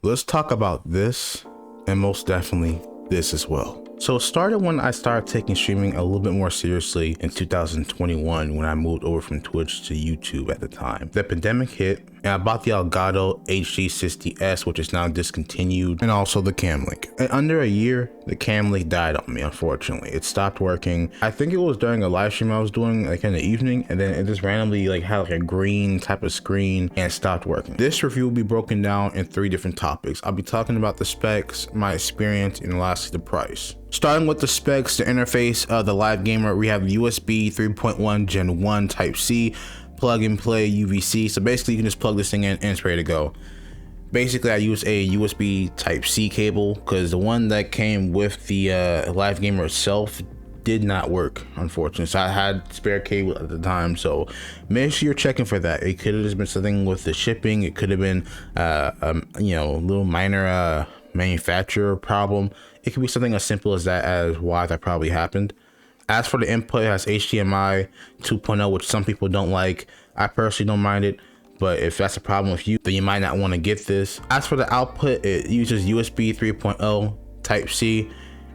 let's talk about this, and most definitely this as well. So it started when I started taking streaming a little bit more seriously in 2021 when I moved over from Twitch to YouTube at the time. The pandemic hit and I bought the Elgato HD60S, which is now discontinued, and also the Camlink. In under a year, the Camlink died on me, unfortunately. It stopped working. I think it was during a live stream I was doing like in the evening, and then it just randomly like had like a green type of screen and stopped working. This review will be broken down in 3 different topics. I'll be talking about the specs, my experience, and lastly the price. Starting with the specs, the interface of the Live Gamer, we have USB 3.1 Gen 1 Type-C, plug and play UVC. So basically you can just plug this thing in and it's ready to go. Basically I use a USB Type-C cable because the one that came with the Live Gamer itself did not work, unfortunately. So I had spare cable at the time, so make sure you're checking for that. It could have just been something with the shipping. It could have been you know, a little minor manufacturer problem. It could be something as simple as that, as why that probably happened. As for the input, it has HDMI 2.0, which some people don't like. I personally don't mind it, but if that's a problem with you, then you might not want to get this. As for the output, it uses USB 3.0 Type-C,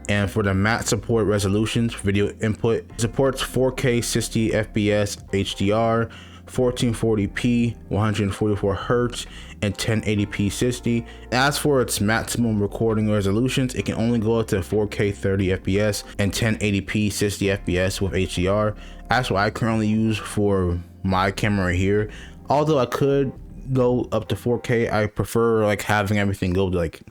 and for the matte support resolutions, video input, it supports 4K 60 FPS HDR, 1440p, 144 Hz, and 1080p 60. As for its maximum recording resolutions, it can only go up to 4K 30 FPS and 1080p 60 FPS with HDR. That's what I currently use for my camera here. Although I could go up to 4K, I prefer like having everything go to like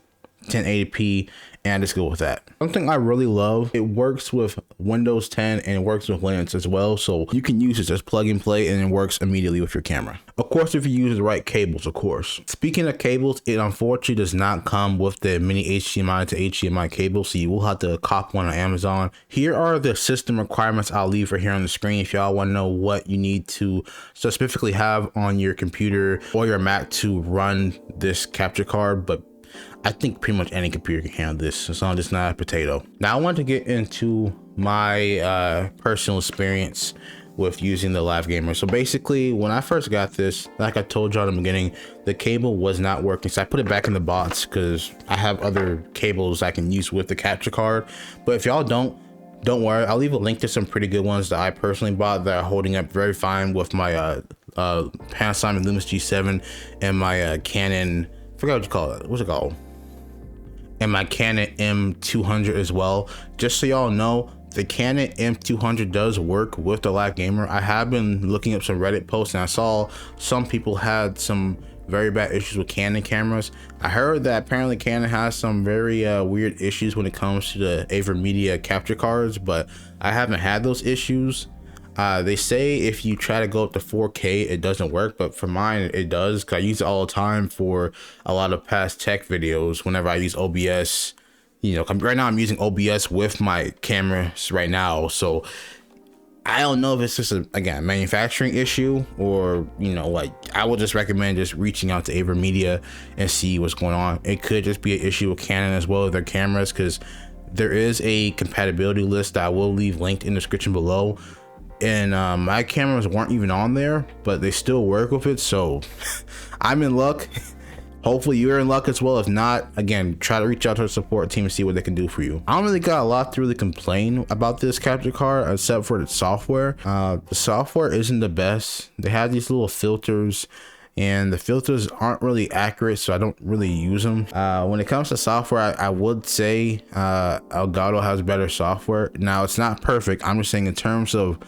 1080p and just go with that. Something I really love, it works with Windows 10 and it works with Linux as well, so you can use it as plug and play and it works immediately with your camera. Of course, if you use the right cables, of course. Speaking of cables, it unfortunately does not come with the mini HDMI to HDMI cable, so you will have to cop one on Amazon. Here are the system requirements I'll leave for here on the screen if y'all want to know what you need to specifically have on your computer or your Mac to run this capture card, but I think pretty much any computer can handle this as long as it's not a potato. Now I want to get into my personal experience with using the Live Gamer. So basically when I first got this, like I told y'all in the beginning, the cable was not working. So I put it back in the box because I have other cables I can use with the capture card. But if y'all don't worry, I'll leave a link to some pretty good ones that I personally bought that are holding up very fine with my Panasonic Lumix G7 and my Canon, I forgot what you call it. What's it called? And my Canon M200 as well. Just so y'all know, the Canon M200 does work with the Live Gamer. I have been looking up some Reddit posts and I saw some people had some very bad issues with Canon cameras. I heard that apparently Canon has some very weird issues when it comes to the Avermedia capture cards, but I haven't had those issues. They say if you try to go up to 4K, it doesn't work, but for mine, it does, because I use it all the time for a lot of past tech videos whenever I use OBS. You know, right now I'm using OBS with my cameras right now, so I don't know if it's just a, again, manufacturing issue or, you know, like I would just recommend just reaching out to Avermedia and see what's going on. It could just be an issue with Canon as well with their cameras, because there is a compatibility list that I will leave linked in the description below. And my cameras weren't even on there, but they still work with it, so I'm in luck. Hopefully you're in luck as well. If not, again, try to reach out to the support team and see what they can do for you. I don't really got a lot to really complain about this capture card except for the software. The software isn't the best. They have these little filters and the filters aren't really accurate, so I don't really use them. When it comes to software, I would say Elgato has better software. Now, it's not perfect. I'm just saying in terms of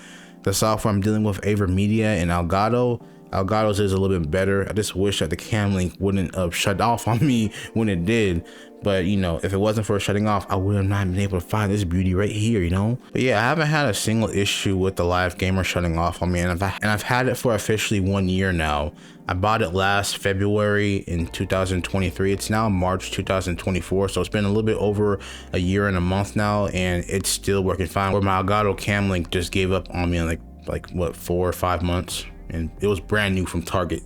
the software I'm dealing with, Avermedia and Elgato's is a little bit better. I just wish that the Camlink wouldn't have shut off on me when it did. But you know, if it wasn't for shutting off, I would have not been able to find this beauty right here, you know. But yeah, I haven't had a single issue with the Live Gamer shutting off on me, and I've had it for officially 1 year now. I bought it last February in 2023. It's now March 2024, so it's been a little bit over a year and a month now, and it's still working fine. Where my Elgato Camlink just gave up on me in like what, 4 or 5 months. And it was brand new from Target.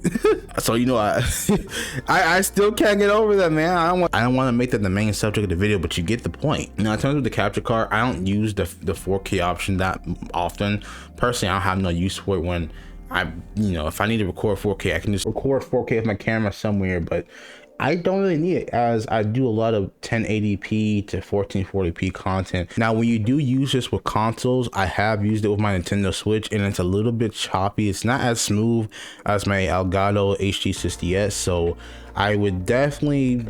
So, you know, I still can't get over that, man. I don't want to make that the main subject of the video, but you get the point. Now, in terms of the capture card, I don't use the 4K option that often. Personally, I don't have no use for it when you know, if I need to record 4K, I can just record 4K with my camera somewhere, but I don't really need it as I do a lot of 1080p to 1440p content. Now, when you do use this with consoles, I have used it with my Nintendo Switch and it's a little bit choppy. It's not as smooth as my Elgato HD60S, so I would definitely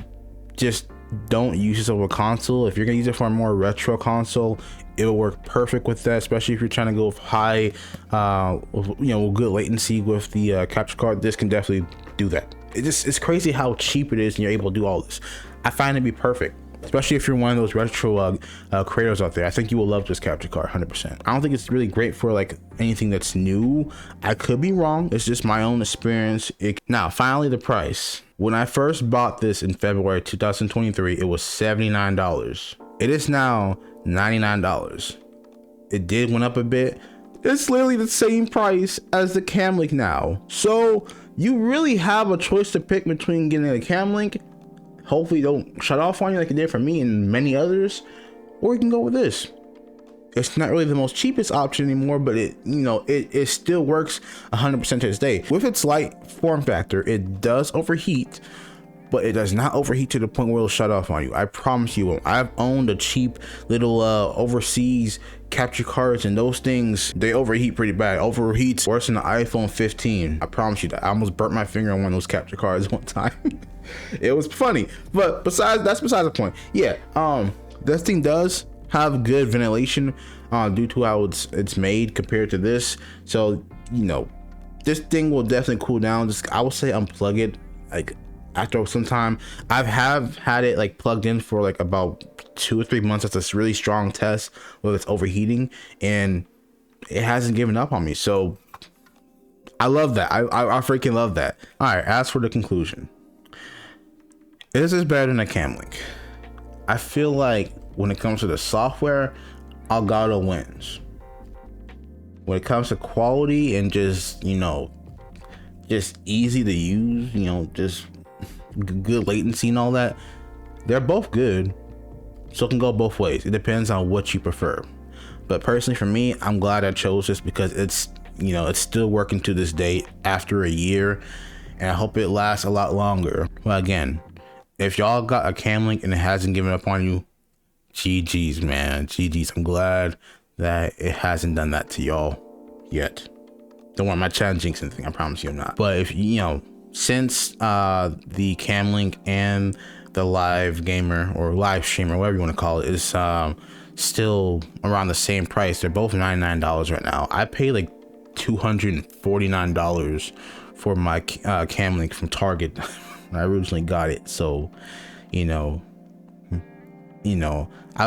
just don't use this over console. If you're gonna use it for a more retro console, it will work perfect with that, especially if you're trying to go with high, good latency with the capture card. This can definitely do that. It's crazy how cheap it is and you're able to do all this. I find it to be perfect, especially if you're one of those retro creators out there. I think you will love this capture card 100%. I don't think it's really great for like anything that's new. I could be wrong. It's just my own experience. Now, finally, the price. When I first bought this in February 2023, it was $79. It is now $99. It did went up a bit. It's literally the same price as the Camlink now. So you really have a choice to pick between getting a Camlink, hopefully don't shut off on you like it did for me and many others, or you can go with this. It's not really the most cheapest option anymore, but it still works 100% to this day. With its light form factor, it does overheat, but it does not overheat to the point where it'll shut off on you. I promise you won't. I've owned a cheap little overseas capture cards, and those things, they overheat pretty bad. Overheats worse than the iPhone 15. I promise you that. I almost burnt my finger on one of those capture cards one time. It was funny, but that's besides the point. Yeah, this thing does have good ventilation due to how it's made compared to this. So this thing will definitely cool down. Just, I would say, unplug it like after some time. I have had it like plugged in for like about 2 or 3 months. That's a really strong test whether it's overheating, and it hasn't given up on me. So I love that. I freaking love that. All right, as for the conclusion, this is better than a Camlink. I feel like when it comes to the software, Elgato wins. When it comes to quality and just easy to use, just good latency and all that, they're both good. So it can go both ways. It depends on what you prefer. But personally, for me, I'm glad I chose this because it's still working to this day after a year, and I hope it lasts a lot longer. Well, again, if y'all got a Camlink and it hasn't given up on you, GG's, man. GG's. I'm glad that it hasn't done that to y'all yet. Don't want my chat jinx anything. I promise you I'm not. But if since the Camlink and the live gamer or live streamer, whatever you want to call it, is still around the same price. They're both $99 right now. I paid like $249 for my Camlink from Target. I originally got it, so I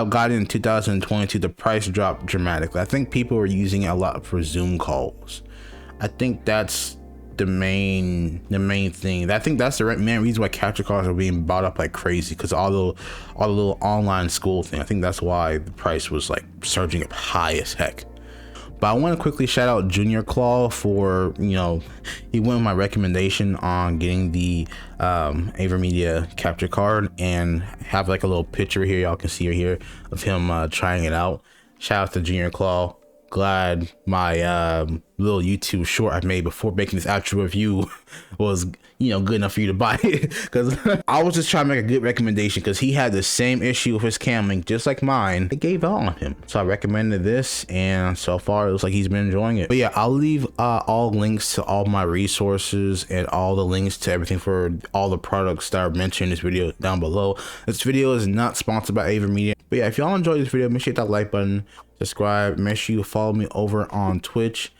got it in 2022. The price dropped dramatically. I think people were using it a lot for Zoom calls. I think that's the main thing. I think that's the main reason why capture cards are being bought up like crazy, because all the little online school thing. I think that's why the price was like surging up high as heck. But I want to quickly shout out Junior Claw for, he went with my recommendation on getting the Avermedia capture card, and have like a little picture here, y'all can see her here, of him trying it out. Shout out to Junior Claw. Glad my little YouTube short I made before making this actual review was good enough for you to buy it, because I was just trying to make a good recommendation, because he had the same issue with his Camlink just like mine. It gave out on him, so I recommended this, and so far it looks like he's been enjoying it. But yeah, I'll leave all links to all my resources and all the links to everything for all the products that are mentioned in this video down below. This video is not sponsored by Avermedia, but yeah, if y'all enjoyed this video, make sure you hit that like button, subscribe, make sure you follow me over on Twitch,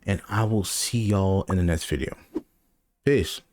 and I will see y'all in the next video. Peace.